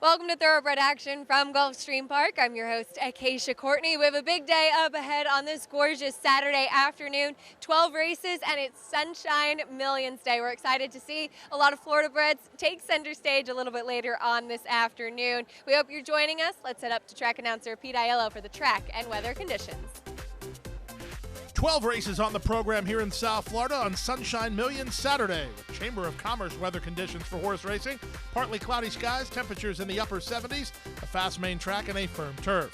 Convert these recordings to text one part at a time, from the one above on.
Welcome to Thoroughbred Action from Gulfstream Park. I'm your host, Acacia Courtney. We have a big day up ahead on this gorgeous Saturday afternoon. 12 races, and it's Sunshine Millions Day. We're excited to see a lot of Florida breds take center stage a little bit later on this afternoon. We hope you're joining us. Let's head up to track announcer Pete Aiello for the track and weather conditions. 12 races on the program here in South Florida on Sunshine Millions Saturday, with Chamber of Commerce weather conditions for horse racing. Partly cloudy skies, temperatures in the upper 70s, a fast main track and a firm turf.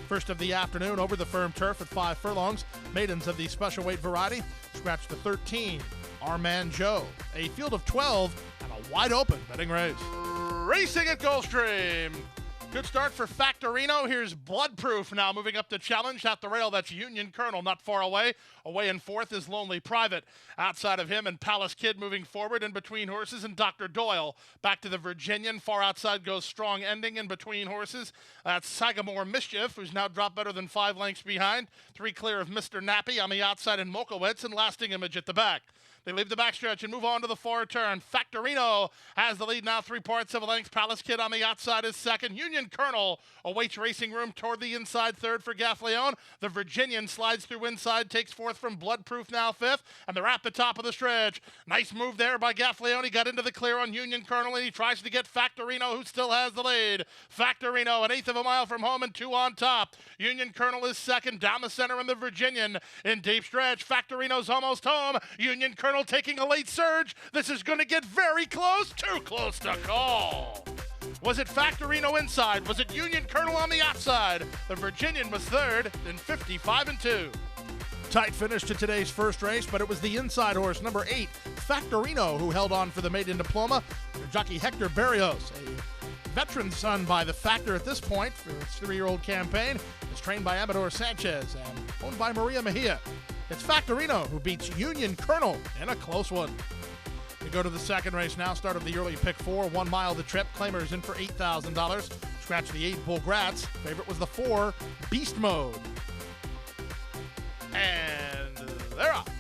First of the afternoon over the firm turf at 5 furlongs, maidens of the special weight variety, scratch the 13, Our Man Joe, a field of 12, and a wide open betting race. Racing at Gulfstream. Good start for Factorino. Here's Bloodproof now moving up to challenge at the rail. That's Union Colonel not far away. Away in fourth is Lonely Private. Outside of him and Palace Kid moving forward in between horses and Dr. Doyle. Back to the Virginian. Far outside goes Strong Ending in between horses. That's Sagamore Mischief, who's now dropped better than 5 lengths behind. 3 clear of Mr. Nappy on the outside and Mokowitz and Lasting Image at the back. They leave the backstretch and move on to the far turn. Factorino has the lead now, 3/4 of a length. Palace Kid on the outside is second. Union Colonel awaits racing room toward the inside third for Gaffleone. The Virginian slides through inside, takes fourth from Bloodproof now fifth, and they're at the top of the stretch. Nice move there by Gaffleone. He got into the clear on Union Colonel, and he tries to get Factorino, who still has the lead. Factorino, 1/8 of a mile from home and 2 on top. Union Colonel is second down the center in the Virginian. In deep stretch, Factorino's almost home. Union Colonel taking a late surge. This is going to get very close. Too close to call. Was it Factorino inside? Was it Union Colonel on the outside? The Virginian was third in 55-2. Tight finish to today's first race, but it was the inside horse, number 8, Factorino, who held on for the maiden diploma. Jockey Hector Barrios, a veteran son by the Factor at this point for its 3-year-old campaign, is trained by Amador Sanchez and owned by Maria Mejia. It's Factorino who beats Union Colonel in a close one. We go to the second race now, start of the early pick 4, 1 mile the trip. Claimers in for $8,000. Scratch the 8 Bull Gratz. Favorite was the 4 Beast Mode. And they're off.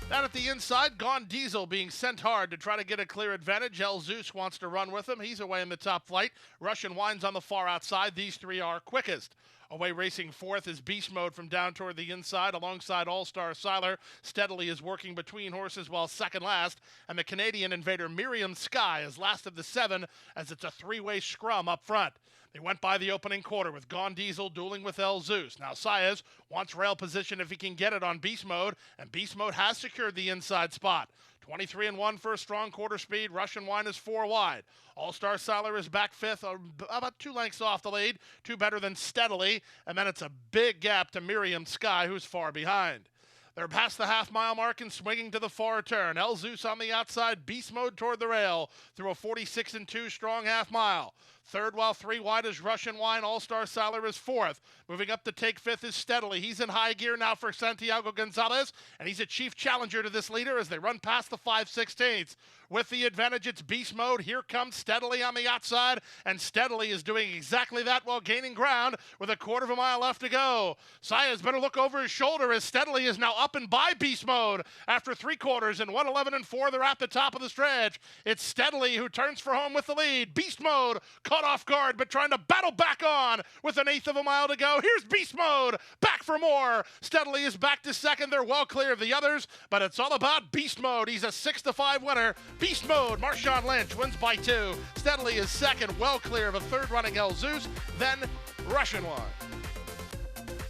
Down at the inside, Gone Diesel being sent hard to try to get a clear advantage. El Zeus wants to run with him. He's away in the top flight. Russian Wine's on the far outside. These 3 are quickest. Away racing fourth is Beast Mode from down toward the inside alongside All-Star Siler. Steadily is working between horses while second last. And the Canadian Invader Miriam Sky is last of the 7 as it's a 3-way scrum up front. They went by the opening quarter with Gone Diesel dueling with El Zeus. Now Saez wants rail position if he can get it on Beast Mode, and Beast Mode has secured the inside spot. 23-1 for a strong quarter speed. Russian Wine is 4 wide. All-Star Siler is back fifth, about 2 lengths off the lead. 2 better than Steadily. And then it's a big gap to Miriam Sky, who's far behind. They're past the half-mile mark and swinging to the far turn. El Zeus on the outside, Beast Mode toward the rail through a 46-2 strong half-mile. Third while 3 wide is Russian Wine. All-Star Siler is 4th. Moving up to take 5th is Steadily. He's in high gear now for Santiago Gonzalez, and he's a chief challenger to this leader as they run past the 5/16. With the advantage, it's Beast Mode. Here comes Steadily on the outside, and Steadily is doing exactly that while gaining ground with a 1/4 mile left to go. Saez better look over his shoulder as Steadily is now up and by Beast Mode. After 3/4 and 1:11-4, they're at the top of the stretch. It's Steadily who turns for home with the lead. Beast Mode caught off guard, but trying to battle back on with 1/8 of a mile to go. Here's Beast Mode, back for more. Steadily is back to second. They're well clear of the others, but it's all about Beast Mode. He's a 6-5 winner. Beast Mode, Marshawn Lynch wins by 2. Steadily is second, well clear of a third running El Zeus, then Russian Wine.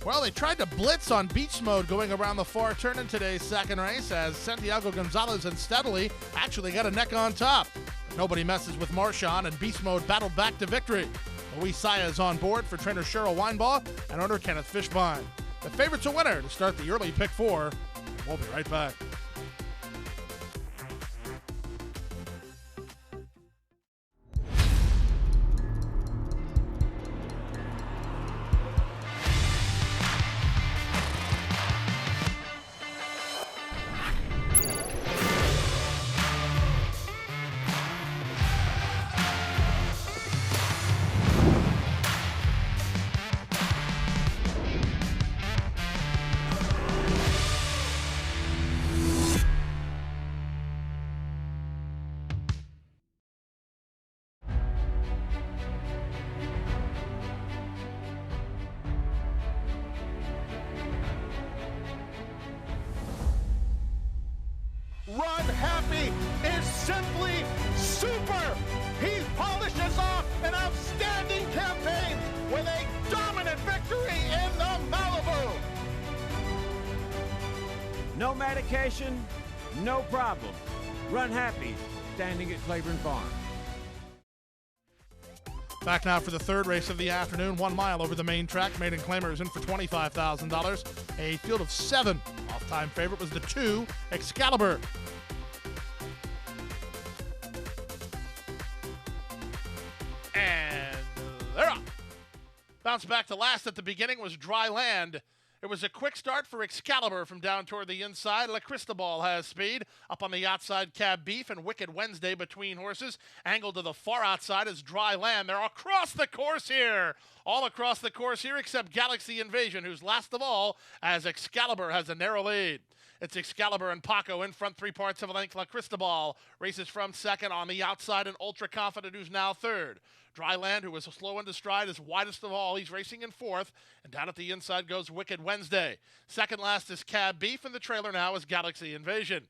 Well, they tried to blitz on Beast Mode going around the far turn in today's second race as Santiago Gonzalez and Steadily actually got a neck on top. But nobody messes with Marshawn, and Beast Mode battled back to victory. Luis Saez on board for trainer Cheryl Weinbaugh and owner Kenneth Fishbein. The favorite's a winner to start the early pick 4. We'll be right back. Happy is simply super. He polishes off an outstanding campaign with a dominant victory in the Malibu. No medication, no problem. Run Happy, standing at Claiborne Farm. Back now for the third race of the afternoon, 1 mile over the main track. Maiden Claimers in for $25,000. A field of 7. Off-time favorite was the 2, Excalibur. And they're up. Bounce back to last at the beginning was Dry Land. It was a quick start for Excalibur from down toward the inside. La Cristobal has speed. Up on the outside, Cab Beef and Wicked Wednesday between horses. Angled to the far outside is Dry Land. They're across the course here. All across the course here except Galaxy Invasion, who's last of all, as Excalibur has a narrow lead. It's Excalibur and Paco in front, 3 parts of a length. La Cristobal races from second on the outside, and Ultra Confident, who's now third. Dry Land, who was slow into stride, is widest of all. He's racing in fourth. And down at the inside goes Wicked Wednesday. Second last is Cab Beef, and the trailer now is Galaxy Invasion.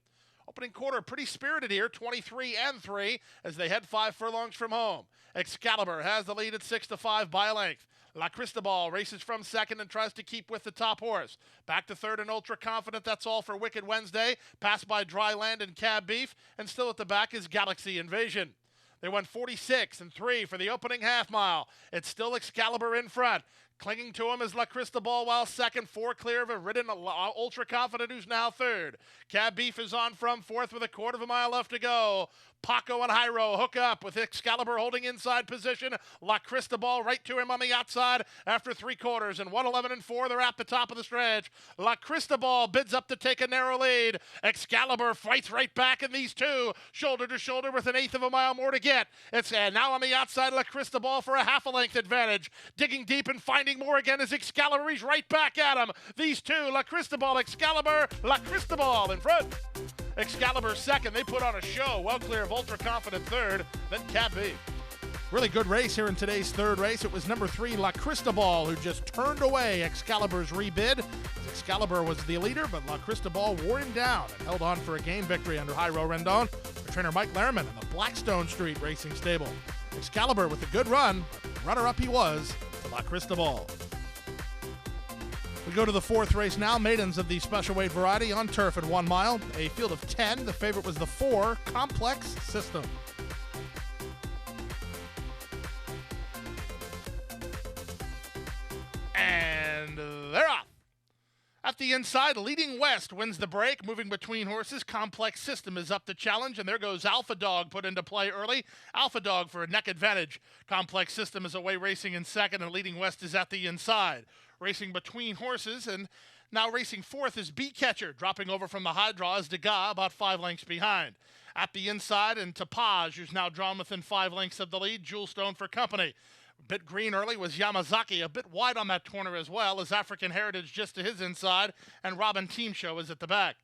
Opening quarter, pretty spirited here, 23-3, as they head 5 furlongs from home. Excalibur has the lead at 6-5 by a length. La Cristobal races from second and tries to keep with the top horse. Back to third and Ultra Confident. That's all for Wicked Wednesday. Passed by Dry Land and Cab Beef. And still at the back is Galaxy Invasion. They went 46-3 for the opening half mile. It's still Excalibur in front. Clinging to him is La Cristobal while second, 4 clear of a ridden Ultra Confident, who's now third. Cab Beef is on from fourth with a quarter of a mile left to go. Paco and Hyro hook up with Excalibur holding inside position. La Cristobal right to him on the outside after 3 quarters. And 1:11-4, they're at the top of the stretch. La Cristobal bids up to take a narrow lead. Excalibur fights right back, and these two shoulder to shoulder with 1/8 of a mile more to get. It's now on the outside, La Cristobal for a half a length advantage. Digging deep and finding more again is Excalibur. He's right back at him. These two, La Cristobal, Excalibur, La Cristobal in front. Excalibur second. They put on a show. Well clear of Ultra Confident third. Then Cab Beef. Really good race here in today's third race. It was number 3, La Cristobal, who just turned away Excalibur's rebid. Excalibur was the leader, but La Cristobal wore him down and held on for a game victory under Hyro Rendon for trainer Mike Lehrman in the Blackstone Street Racing Stable. Excalibur with a good run, but runner-up he was to La Cristobal. We go to the fourth race now, maidens of the special weight variety on turf at 1 mile. A field of 10. The favorite was the 4, Complex System. And they're off. At the inside, Leading West wins the break, moving between horses. Complex System is up to challenge, and there goes Alpha Dog put into play early. Alpha Dog for a neck advantage. Complex System is away racing in second, and Leading West is at the inside. Racing between horses, and now racing fourth is Bee Catcher, dropping over from the high draw is Degas, about 5 lengths behind. At the inside, and Tapage, who's now drawn within 5 lengths of the lead. Jewelstone for company. A bit green early was Yamazaki, a bit wide on that corner as well, as African Heritage just to his inside, and Robin Team Show is at the back.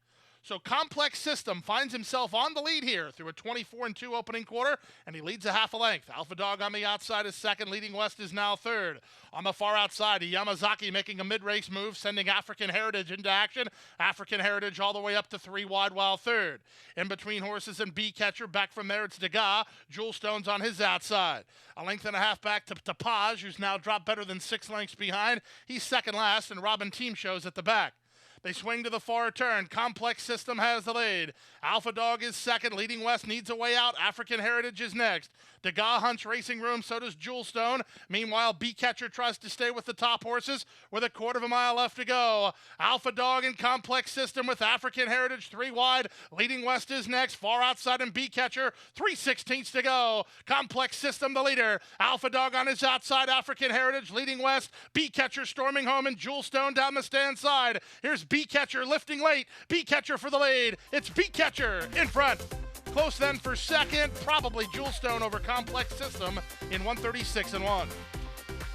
So Complex System finds himself on the lead here through a 24-2 opening quarter, and he leads a half a length. Alpha Dog on the outside is second. Leading West is now third. On the far outside, Yamazaki making a mid-race move, sending African Heritage into action. African Heritage all the way up to 3 wide while third. In between horses and Bee Catcher, back from there it's Degas. Jewelstone's on his outside. A length and a half back to Tapage, who's now dropped better than 6 lengths behind. He's second last, and Robin Team Show's at the back. They swing to the far turn. Complex System has the lead. Alpha Dog is second. Leading West needs a way out. African Heritage is next. Degas hunts racing room, so does Jewelstone. Meanwhile, Bee Catcher tries to stay with the top horses with a quarter of a mile left to go. Alpha Dog and Complex System with African Heritage 3 wide. Leading West is next. Far outside and Bee Catcher 3/16 to go. Complex System the leader. Alpha Dog on his outside. African Heritage leading West. Bee Catcher storming home and Jewelstone down the stand side. Here's Bee Catcher lifting late. Bee Catcher for the lead. It's Bee Catcher in front. Close then for second, probably Jewelstone over Complex System in 136-1.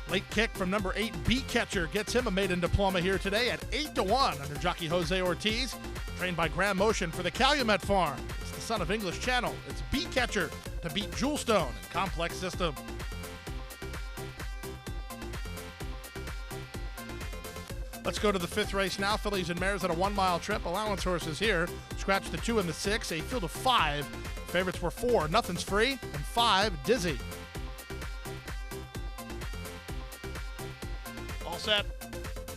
Late kick from number 8, Bee Catcher gets him a maiden diploma here today at 8-1 under jockey Jose Ortiz, trained by Graham Motion for the Calumet Farm. It's the son of English Channel. It's Bee Catcher to beat Jewelstone and Complex System. Let's go to the 5th race now. Fillies and Mares at a 1 mile trip. Allowance horses here. Scratch the 2 and the 6. A field of 5. Favorites were 4, Nothing's Free, and 5, Dizzy. All set.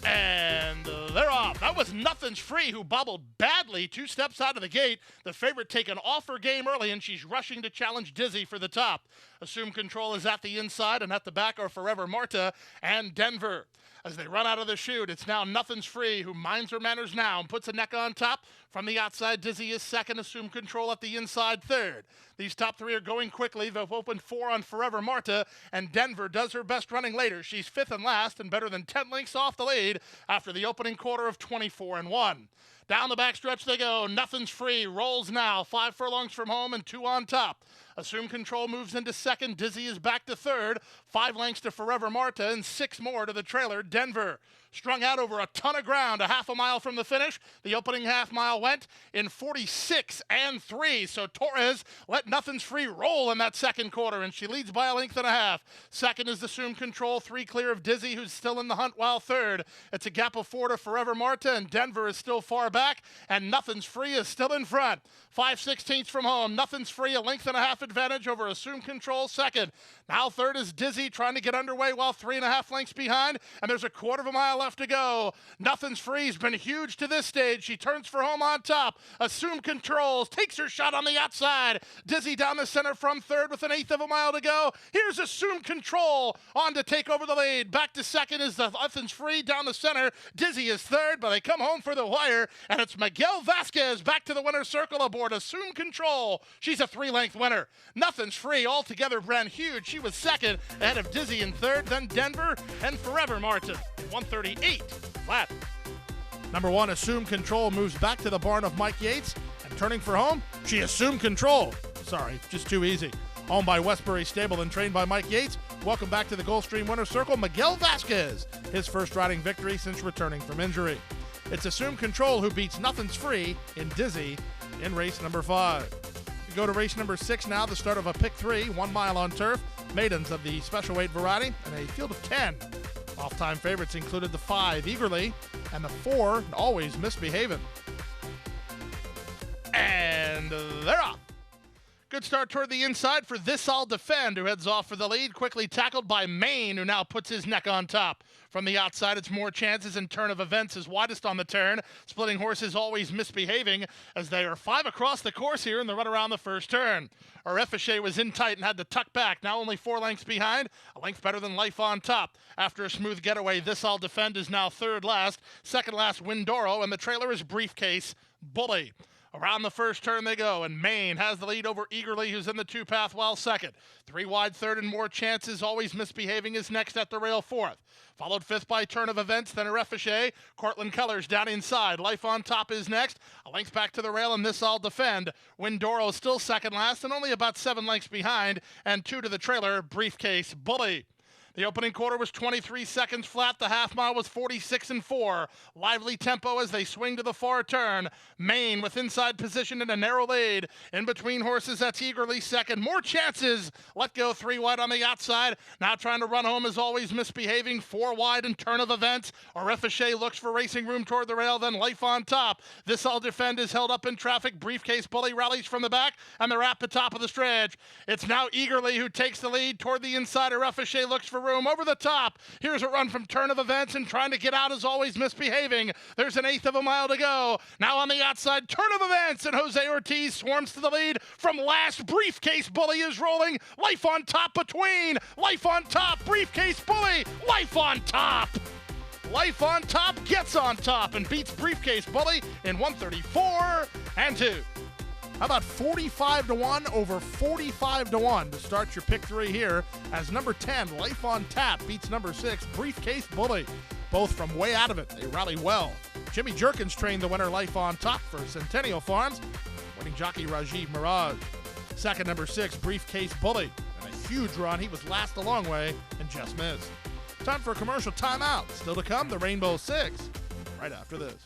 And they're off. That was Nothing's Free, who bobbled badly 2 steps out of the gate. The favorite taken off her game early, and she's rushing to challenge Dizzy for the top. Assume Control is at the inside, and at the back are Forever Marta and Denver. As they run out of the chute, it's now Nothing's Free, who minds her manners now and puts a neck on top. From the outside, Dizzy is second, Assume Control at the inside third. These top 3 are going quickly. They've opened 4 on Forever Marta, and Denver does her best running later. She's 5th and last and better than 10 lengths off the lead after the opening quarter of 24-1. Down the backstretch they go. Nothing's Free rolls now. 5 furlongs from home and 2 on top. Assume Control moves into second. Dizzy is back to third. 5 lengths to Forever Marta and 6 more to the trailer, Denver. Strung out over a ton of ground, a half a mile from the finish. The opening half mile went in 46-3. So Torres let Nothing's Free roll in that second quarter, and she leads by a length and a half. Second is Assume Control, 3 clear of Dizzy, who's still in the hunt, while third. It's a gap of 4 to Forever Marta, and Denver is still far back, and Nothing's Free is still in front. 5/16 from home. Nothing's Free, a length and a half advantage over Assume Control, second. Now third is Dizzy, trying to get underway while 3.5 lengths behind, and there's a quarter of a mile left to go. Nothing's Free's been huge to this stage. She turns for home on top. Assume Controls, takes her shot on the outside. Dizzy down the center from third with 1/8 of a mile to go. Here's Assume Control on to take over the lead. Back to second is the Nothing's Free down the center. Dizzy is third, but they come home for the wire, and it's Miguel Vasquez back to the winner's circle aboard Assume Control. She's a 3-length winner. Nothing's Free altogether ran huge. She was second, ahead of Dizzy in third, then Denver and Forever Marta. 138 flat. Number 1, Assume Control moves back to the barn of Mike Yates, and turning for home, she assumed control. Sorry, just too easy. Owned by Westbury Stable and trained by Mike Yates. Welcome back to the Gulfstream winner's circle, Miguel Vasquez. His first riding victory since returning from injury. It's Assume Control who beats Nothing's Free in Dizzy in race number 5. We go to race number 6 now, the start of a pick 3, 1 mile on turf, maidens of the special weight variety, and a field of 10. Off-time favorites included the 5, Eagerly, and the 4, Always Misbehaving. And they're off. Good start toward the inside for This I'll Defend, who heads off for the lead, quickly tackled by Maine, who now puts his neck on top. From the outside, it's More Chances, and Turn of Events is widest on the turn. Splitting Horses Always Misbehaving, as they are 5 across the course here in the run around the first turn. Arefachet was in tight and had to tuck back, now only 4 lengths behind, a length better than Life on Top. After a smooth getaway, This I'll Defend is now third last, second last Windoro, and the trailer is Briefcase Bully. Around the first turn they go, and Maine has the lead over Eagerly, who's in the 2-path while second. 3 wide third, and More Chances Always Misbehaving is next at the rail fourth. Followed fifth by Turn of Events, then Arefachet. Cortland Colors down inside. Life on Top is next. A length back to the rail, and This I'll Defend. Windoro still second last, and only about 7 lengths behind, and 2 to the trailer, Briefcase Bully. The opening quarter was 23 seconds flat. The half mile was 46-4. Lively tempo as they swing to the far turn. Maine with inside position in a narrow lead. In between horses, that's Eagerly second. More Chances. Let go 3 wide on the outside. Now trying to run home as Always Misbehaving. 4 wide and Turn of Events. Arefachet looks for racing room toward the rail, then Life on Top. This I'll Defend is held up in traffic. Briefcase Bully rallies from the back, and they're at the top of the stretch. It's now Eagerly who takes the lead toward the inside. Arefachet looks for room over the top. Here's a run from Turn of Events, and trying to get out is Always Misbehaving. There's 1/8 of a mile to go. Now on the outside, Turn of Events, and Jose Ortiz swarms to the lead from last. Briefcase Bully is rolling. Life on Top between. Life on Top, Briefcase Bully. Life on Top. Life on Top gets on top and beats Briefcase Bully in 134-2. How about 45-1 over 45-1 to start your pick 3 here, as number 10, Life on Tap, beats number 6, Briefcase Bully. Both from way out of it. They rally well. Jimmy Jerkins trained the winner, Life on Top, for Centennial Farms. Winning jockey Rajiv Mirage. Second, number 6, Briefcase Bully. And a huge run. He was last a long way and just missed. Time for a commercial timeout. Still to come, the Rainbow 6. Right after this.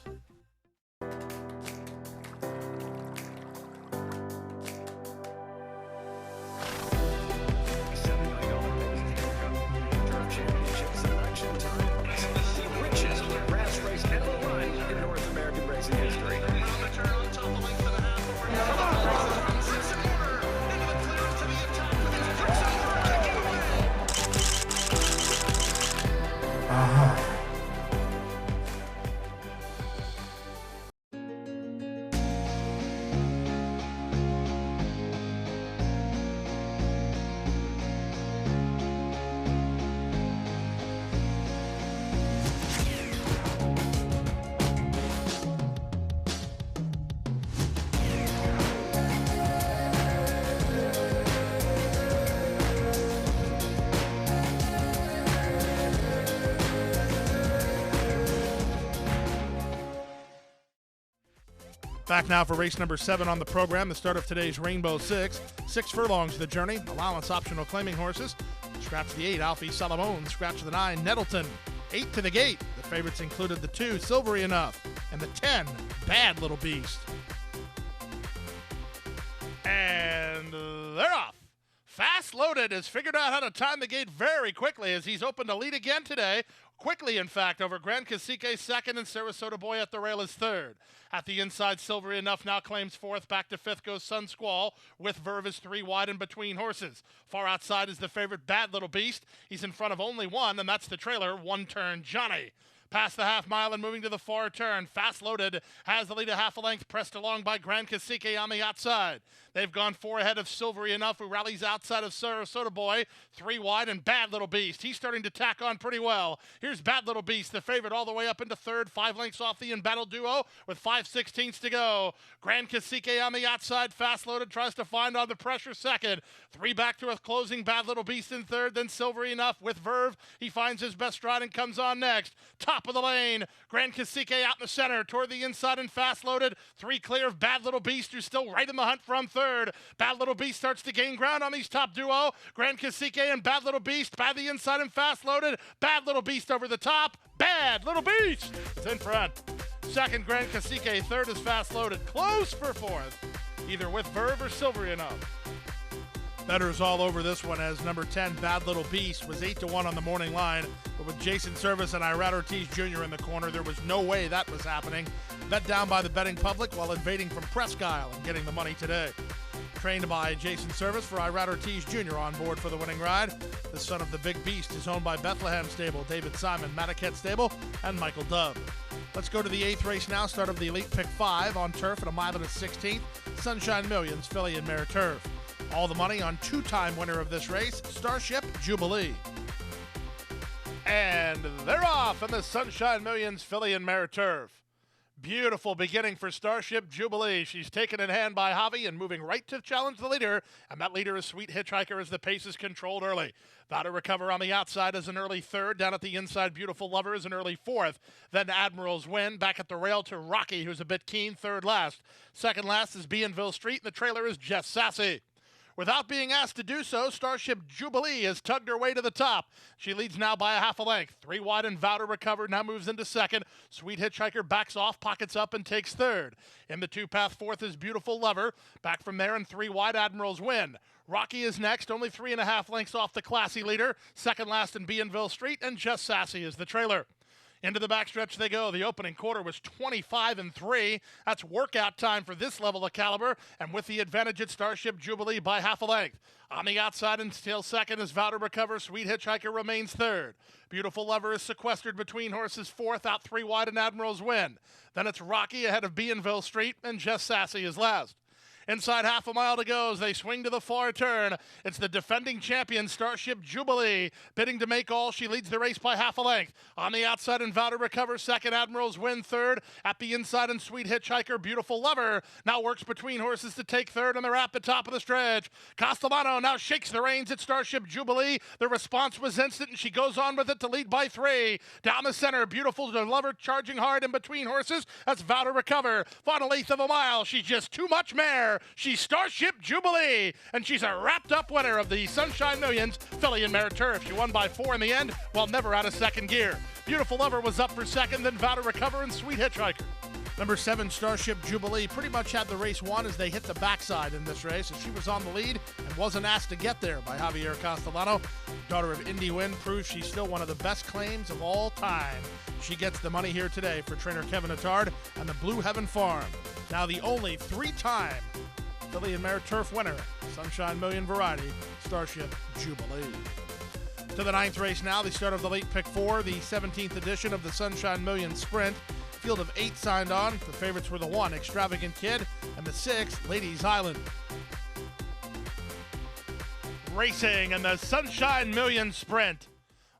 Back now for race number 7 on the program, the start of today's Rainbow Six. 6 furlongs to the journey, allowance optional claiming horses. Scratch the 8, Alfie Salamone. Scratch the 9, Nettleton. 8 to the gate. The favorites included the 2, Silvery Enough, and the 10, Bad Little Beast. And they're off. Fast Loaded has figured out how to time the gate very quickly as he's opened a lead again today. Quickly, in fact, over Grand Cacique second and Sarasota Boy at the rail is third. At the inside, Silvery Enough now claims fourth. Back to fifth goes Sun Squall with Verve is 3 wide in between horses. Far outside is the favorite Bad Little Beast. He's in front of only one, and that's the trailer, One Turn Johnny. Past the half mile and moving to the far turn. Fast Loaded has the lead a half a length, pressed along by Grand Cacique on the outside. They've gone 4 ahead of Silvery Enough, who rallies outside of Sarasota Boy. 3 wide and Bad Little Beast. He's starting to tack on pretty well. Here's Bad Little Beast, the favorite, all the way up into third. 5 lengths off the embattled duo with 5/16 to go. Grand Cacique on the outside. Fast Loaded tries to find on the pressure second. 3 back to a closing Bad Little Beast in third. Then Silvery Enough with Verve. He finds his best stride and comes on next. Top of the lane. Grand Cacique out in the center toward the inside and Fast Loaded. 3 clear of Bad Little Beast, who's still right in the hunt from third. Bad Little Beast starts to gain ground on these top duo. Grand Cacique and Bad Little Beast by the inside and Fast Loaded. Bad Little Beast over the top. Bad Little Beast is in front. Second, Grand Cacique. Third is Fast Loaded. Close for fourth, either with Verve or Silvery Enough. Bettors all over this one as number 10, Bad Little Beast, was 8-1 on the morning line. But with Jason Service and Irad Ortiz Jr. in the corner, there was no way that was happening. Bet down by the betting public while invading from Presque Isle and getting the money today. Trained by Jason Service for Irad Ortiz Jr. on board for the winning ride. The son of the Big Beast is owned by Bethlehem Stable, David Simon, Mataket Stable, and Michael Dove. Let's go to the 8th race now. Start of the Elite Pick 5 on turf at a mile and a 16th. Sunshine Millions, filly and mare turf. All the money on 2-time winner of this race, Starship Jubilee. And they're off in the Sunshine Millions, filly and mare turf. Beautiful beginning for Starship Jubilee. She's taken in hand by Javi and moving right to challenge the leader. And that leader is Sweet Hitchhiker as the pace is controlled early. Vow to Recover on the outside is an early third. Down at the inside, Beautiful Lover is an early fourth. Then Admiral's Win. Back at the rail to Rocky, who's a bit keen, third last. Second last is Bienville Street, and the trailer is Jess Sassy. Without being asked to do so, Starship Jubilee has tugged her way to the top. She leads now by a half a length. 3 wide and Vow to Recover now moves into second. Sweet Hitchhiker backs off, pockets up, and takes third. In the 2-path fourth is Beautiful Lover. Back from there and 3 wide, Admiral's Win. Rocky is next, only 3.5 lengths off the classy leader. Second last in Bienville Street, and Just Sassy is the trailer. Into the backstretch they go. The opening quarter was 25-3. That's workout time for this level of caliber, and with the advantage at Starship Jubilee by half a length. On the outside and still second is Vow to Recover. Sweet Hitchhiker remains third. Beautiful Lover is sequestered between horses fourth, out 3 wide and Admiral's Win. Then it's Rocky ahead of Bienville Street, and Just Sassy is last. Inside half a mile to go as they swing to the far turn. It's the defending champion, Starship Jubilee, bidding to make all. She leads the race by half a length. On the outside and Vow to Recover, second. Admiral's Win, third. At the inside and Sweet Hitchhiker, Beautiful Lover now works between horses to take third, and they're at the top of the stretch. Castellano now shakes the reins at Starship Jubilee. The response was instant, and she goes on with it to lead by 3. Down the center, Beautiful Lover charging hard in between horses. That's Vow to Recover. Final 1/8 of a mile. She's just too much mare. She's Starship Jubilee, and she's a wrapped-up winner of the Sunshine Millions, filly and mare turf. She won by 4 in the end, while never out of second gear. Beautiful Lover was up for second, then Vow to Recover and Sweet Hitchhiker. Number 7, Starship Jubilee, pretty much had the race won as they hit the backside in this race, as she was on the lead and wasn't asked to get there by Javier Castellano. Daughter of Indy Win proves she's still one of the best claims of all time. She gets the money here today for trainer Kevin Attard and the Blue Heaven Farm. Now the only 3-time filly and mare turf winner, Sunshine Million variety, Starship Jubilee. To the 9th race now, the start of the late pick 4, the 17th edition of the Sunshine Million Sprint. Field of 8 signed on. The favorites were the 1, Extravagant Kid, and the 6, Ladies Island. Racing in the Sunshine Million Sprint.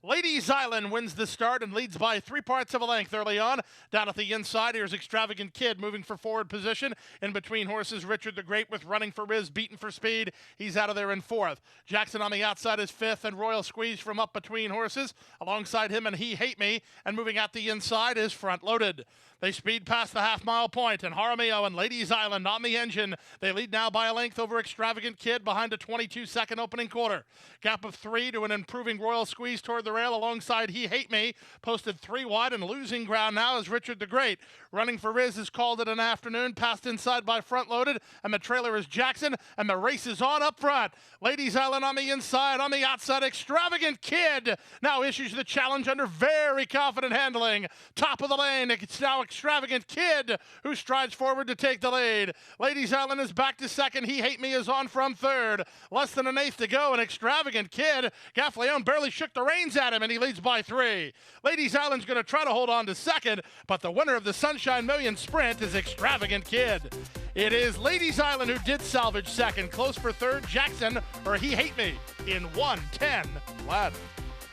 Ladies Island wins the start and leads by 3/4 of a length early on. Down at the inside, here's Extravagant Kid moving for forward position. In between horses, Richard the Great with Running for Riz, beaten for speed. He's out of there in 4th. Jackson on the outside is 5th, and Royal Squeeze from up between horses. Alongside him and He Hate Me, and moving out the inside is Front Loaded. They speed past the half-mile point, and Jaramillo and Ladies Island on the engine. They lead now by a length over Extravagant Kid behind a 22-second opening quarter. Gap of 3 to an improving Royal Squeeze toward the rail alongside He Hate Me. Posted 3 wide and losing ground now is Richard the Great. Running for Riz has called it an afternoon. Passed inside by Front Loaded, and the trailer is Jackson, and the race is on up front. Ladies Island on the inside, on the outside, Extravagant Kid now issues the challenge under very confident handling. Top of the lane, it's now Extravagant Kid who strides forward to take the lead. Ladies Island is back to second. He Hate Me is on from third. Less than an eighth to go, and Extravagant Kid, Gaffleone barely shook the reins at him, and he leads by 3. Ladies Island's going to try to hold on to second, but the winner of the Sunshine Million Sprint is Extravagant Kid. It is Ladies Island who did salvage second. Close for third, Jackson, or He Hate Me, in 1:10 flat.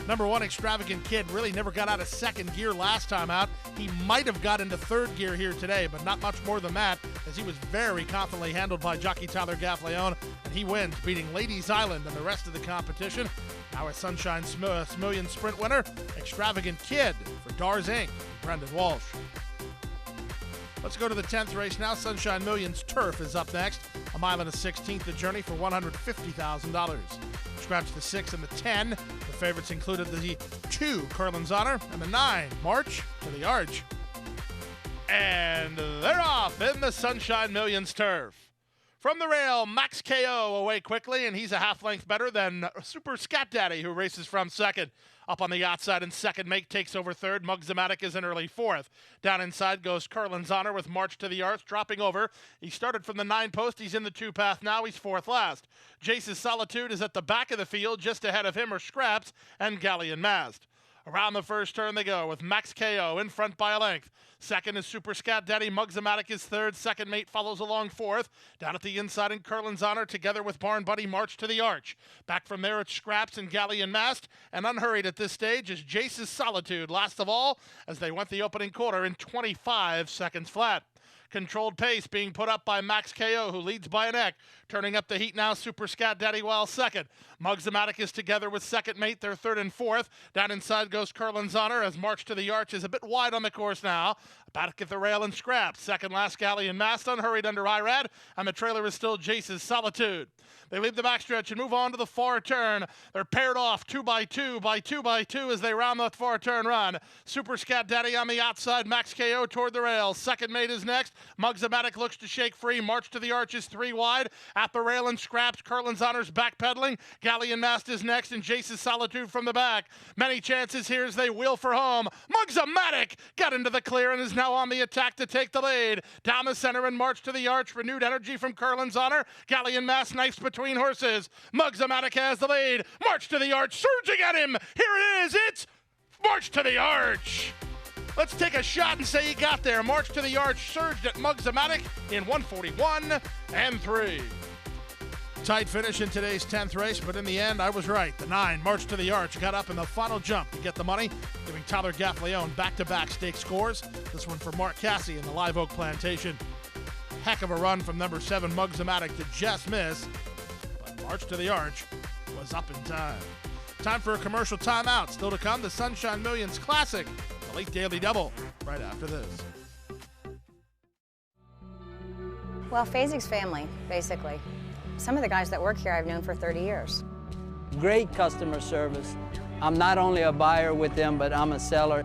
Number 1, Extravagant Kid, really never got out of second gear last time out. He might have got into third gear here today, but not much more than that, as he was very confidently handled by jockey Tyler Gaffleone, and he wins, beating Ladies Island and the rest of the competition. Now a Sunshine Million Sprint winner, Extravagant Kid for Dars Inc., Brendan Walsh. Let's go to the 10th race now. Sunshine Millions Turf is up next. A mile and a 16th the journey for $150,000. Scratch the 6 and the 10. The favorites included the 2, Curlin's Honor, and the 9, March to the Arch. And they're off in the Sunshine Millions Turf. From the rail, Max KO away quickly, and he's a half length better than Super Scat Daddy, who races from second. Up on the outside in second, Make takes over third. Mugzamatic is in early fourth. Down inside goes Curlin's Honor with March to the Arch, dropping over. He started from the 9 post. He's in the 2 path now. He's fourth last. Jace's Solitude is at the back of the field. Just ahead of him are Scraps and Galleon Mast. Around the first turn they go with Max KO in front by a length. Second is Super Scat Daddy. Mugzamatic is third. Second Mate follows along fourth. Down at the inside in Curlin's Honor, together with Barn Buddy, March to the Arch. Back from there it's Scraps and Galleon Mast. And unhurried at this stage is Jace's Solitude. Last of all, as they went the opening quarter in 25 seconds flat. Controlled pace being put up by Max KO, who leads by a neck. Turning up the heat now, Super Scat Daddy while second. Mugzamatic is together with Second Mate. They're third and fourth. Down inside goes Curlin's Honor as March to the Arch is a bit wide on the course now. Back at the rail and Scraps. Second last Galleon Mast unhurried under IRAD, and the trailer is still Jace's Solitude. They leave the backstretch and move on to the far turn. They're paired off 2 by 2 by 2 by 2 as they round the far turn run. Super Scat Daddy on the outside, Max KO toward the rail. Second Mate is next. Mugzamatic looks to shake free. March to the Arch is 3 wide. At the rail and Scraps, Curlin's Honor's backpedaling. Galleon Mast is next, and Jace's Solitude from the back. Many chances here as they wheel for home. Mugzamatic got into the clear and is now on the attack to take the lead. Down the center and March to the Arch. Renewed energy from Curlin's Honor. Galleon Mast knifes between horses. Mugzamatic has the lead. March to the Arch, surging at him. Here it is. It's March to the Arch. Let's take a shot and say he got there. March to the Arch surged at Mugzamatic in 1:41 and 3. Tight finish in today's 10th race, but in the end, I was right. The 9, March to the Arch, got up in the final jump to get the money, giving Tyler Gaffleone back-to-back stake scores. This one for Mark Cassie in the Live Oak Plantation. Heck of a run from number 7, Mugzamatic, to just miss, but March to the Arch was up in time. Time for a commercial timeout. Still to come, the Sunshine Millions Classic, the late Daily Double, right after this. Well, Fazig's family, basically. Some of the guys that work here I've known for 30 years. Great customer service. I'm not only a buyer with them, but I'm a seller.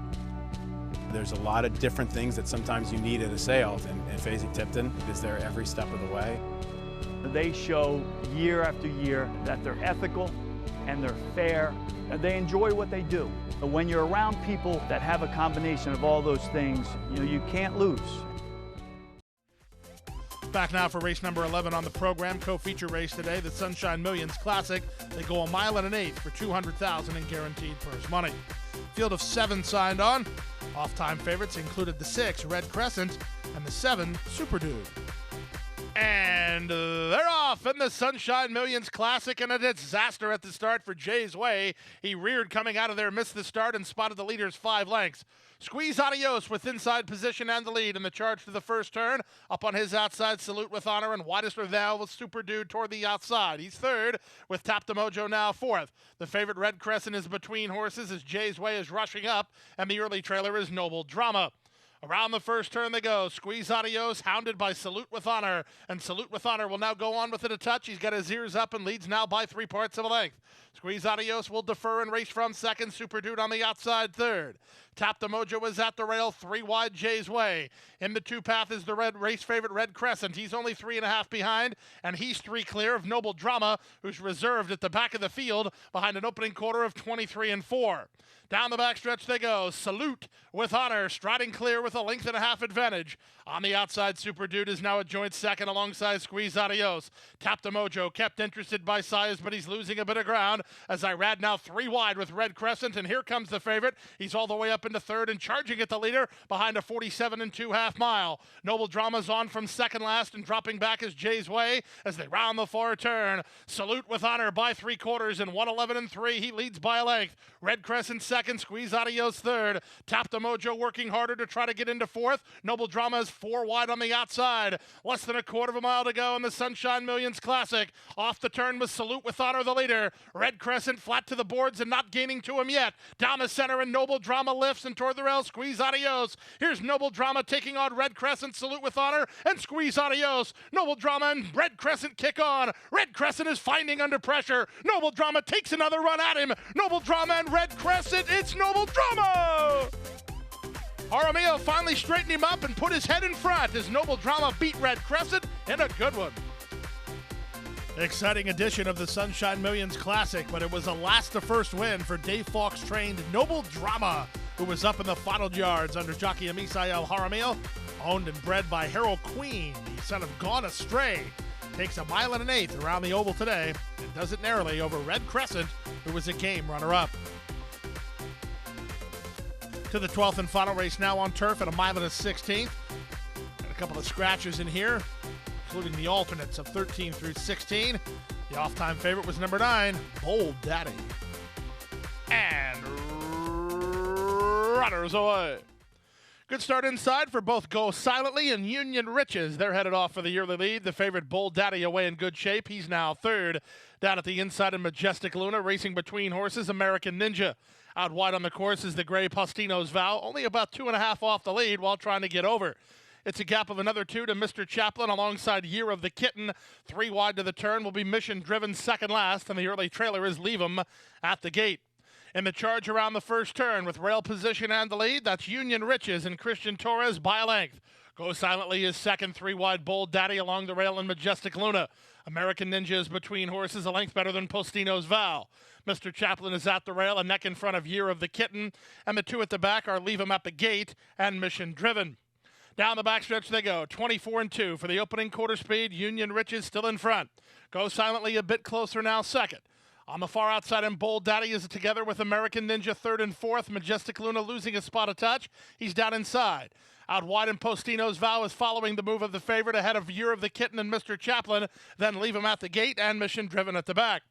There's a lot of different things that sometimes you need at a sale, and Fasig Tipton is there every step of the way. They show year after year that they're ethical and they're fair, and they enjoy what they do. But when you're around people that have a combination of all those things, you can't lose. Back now for race number 11 on the program, co-feature race today, the Sunshine Millions Classic. They go a mile and an eighth for $200,000 in guaranteed purse money. Field of 7 signed on. Off-time favorites included the 6, Red Crescent, and the 7, Super Dude. And they're off in the Sunshine Millions Classic, and a disaster at the start for Jay's Way. He reared coming out of there, missed the start, and spotted the leaders 5 lengths. Squeeze Adios with inside position and the lead in the charge to the first turn. Up on his outside, Salute with Honor, and widest of thou with Super Dude toward the outside. He's third, with Tap the Mojo now fourth. The favorite Red Crescent is between horses as Jay's Way is rushing up, and the early trailer is Noble Drama. Around the first turn they go. Squeeze Adios, hounded by Salute with Honor. And Salute with Honor will now go on with it a touch. He's got his ears up and leads now by 3/4 of a length. Squeeze Adios will defer and race from second. Super Dude on the outside third. Tap the Mojo is at the rail, 3 wide Jay's Way. In the 2 path is the red race favorite Red Crescent. He's only 3.5 behind, and he's 3 clear of Noble Drama, who's reserved at the back of the field behind an opening quarter of 23-4. Down the backstretch they go. Salute with Honor, striding clear with a 1.5 advantage. On the outside, Super Dude is now a joint second alongside Squeeze Adios. Tap the Mojo, kept interested by Sias, but he's losing a bit of ground as Irad now 3 wide with Red Crescent, and here comes the favorite. He's all the way up into third and charging at the leader behind a 47 2/2 mile. Noble Drama's on from second last and dropping back is Jay's Way as they round the far turn. Salute with Honor by 3/4 and 1:11 He leads by a length. Red Crescent second, Squeeze Adios third. Tap the Mojo working harder to try to get into fourth. Noble Drama is 4 wide on the outside. Less than a 1/4 mile to go in the Sunshine Millions Classic. Off the turn with Salute with Honor the leader. Red Crescent flat to the boards and not gaining to him yet. Down the center and Noble Drama lifts and toward the rail. Squeeze Adios. Here's Noble Drama taking on Red Crescent. Salute with Honor and Squeeze Adios. Noble Drama and Red Crescent kick on. Red Crescent is finding under pressure. Noble Drama takes another run at him. Noble Drama and Red Crescent. It's Noble Drama! Jaramillo finally straightened him up and put his head in front as Noble Drama beat Red Crescent in a good one. Exciting edition of the Sunshine Millions Classic, but it was a last-to-first win for Dave Fawkes-trained Noble Drama, who was up in the final yards under jockey Amisael Jaramillo, owned and bred by Harold Queen, the son of Gone Astray. Takes a 1 1/8 around the oval today and does it narrowly over Red Crescent, who was a game runner-up. To the 12th and final race now on turf at a 1 1/16. And a couple of scratches in here, including the alternates of 13 through 16. The off-time favorite was number 9, Bold Daddy. And runners away. Good start inside for both Go Silently and Union Riches. They're headed off for the yearly lead. The favorite Bold Daddy away in good shape. He's now third. Down at the inside in Majestic Luna, racing between horses, American Ninja. Out wide on the course is the gray Postino's Vow, only about 2.5 off the lead while trying to get over. It's a gap of another 2 to Mr. Chaplin alongside Year of the Kitten. 3 wide to the turn will be Mission Driven second last, and the early trailer is Leave 'em at the gate. In the charge around the first turn with rail position and the lead, that's Union Riches and Christian Torres by a length. Go Silently is second, 3 wide Bold Daddy along the rail in Majestic Luna. American Ninja is between horses, a length better than Postino's Vow. Mr. Chaplin is at the rail, a neck in front of Year of the Kitten, and the 2 at the back are Leave 'em at the gate and Mission Driven. Down the backstretch they go, 24-2 for the opening quarter speed. Union Riches still in front. Go Silently a bit closer now, second. On the far outside, and Bold Daddy is together with American Ninja third and fourth. Majestic Luna losing a spot of touch. He's down inside. Out wide, and Postino's Vow is following the move of the favorite ahead of Year of the Kitten and Mr. Chaplin. Then Leave 'em at the gate and Mission Driven at the back.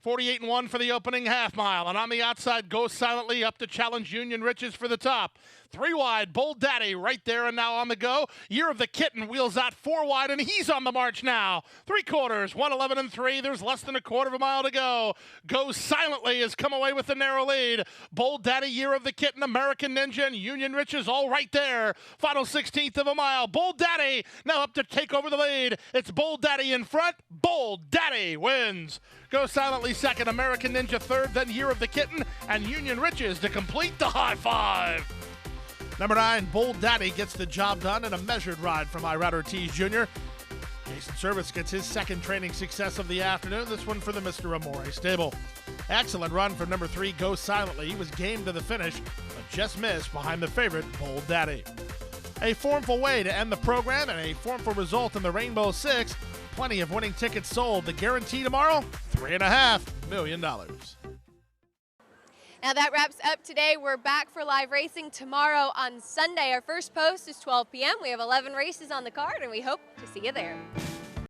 48-1 for the opening half mile. And on the outside, Go Silently up to challenge Union Riches for the top. 3 wide, Bold Daddy right there and now on the go. Year of the Kitten wheels out 4 wide, and he's on the march now. 3/4, 1:11 There's less than a 1/4 mile to go. Go Silently has come away with the narrow lead. Bold Daddy, Year of the Kitten, American Ninja, and Union Riches all right there. Final 1/16 of a mile. Bold Daddy now up to take over the lead. It's Bold Daddy in front. Bold Daddy wins. Go Silently second, American Ninja third, then Year of the Kitten, and Union Riches to complete the high five. Number 9, Bold Daddy gets the job done in a measured ride from Irad Ortiz Jr. Jason Service gets his second training success of the afternoon, this one for the Mr. Amore stable. Excellent run from number 3, Go Silently. He was game to the finish, but just missed behind the favorite, Bold Daddy. A formful way to end the program and a formful result in the Rainbow Six. Plenty of winning tickets sold. The guarantee tomorrow, $3.5 million. Now that wraps up today. We're back for live racing tomorrow on Sunday. Our first post is 12 p.m. We have 11 races on the card, and we hope to see you there.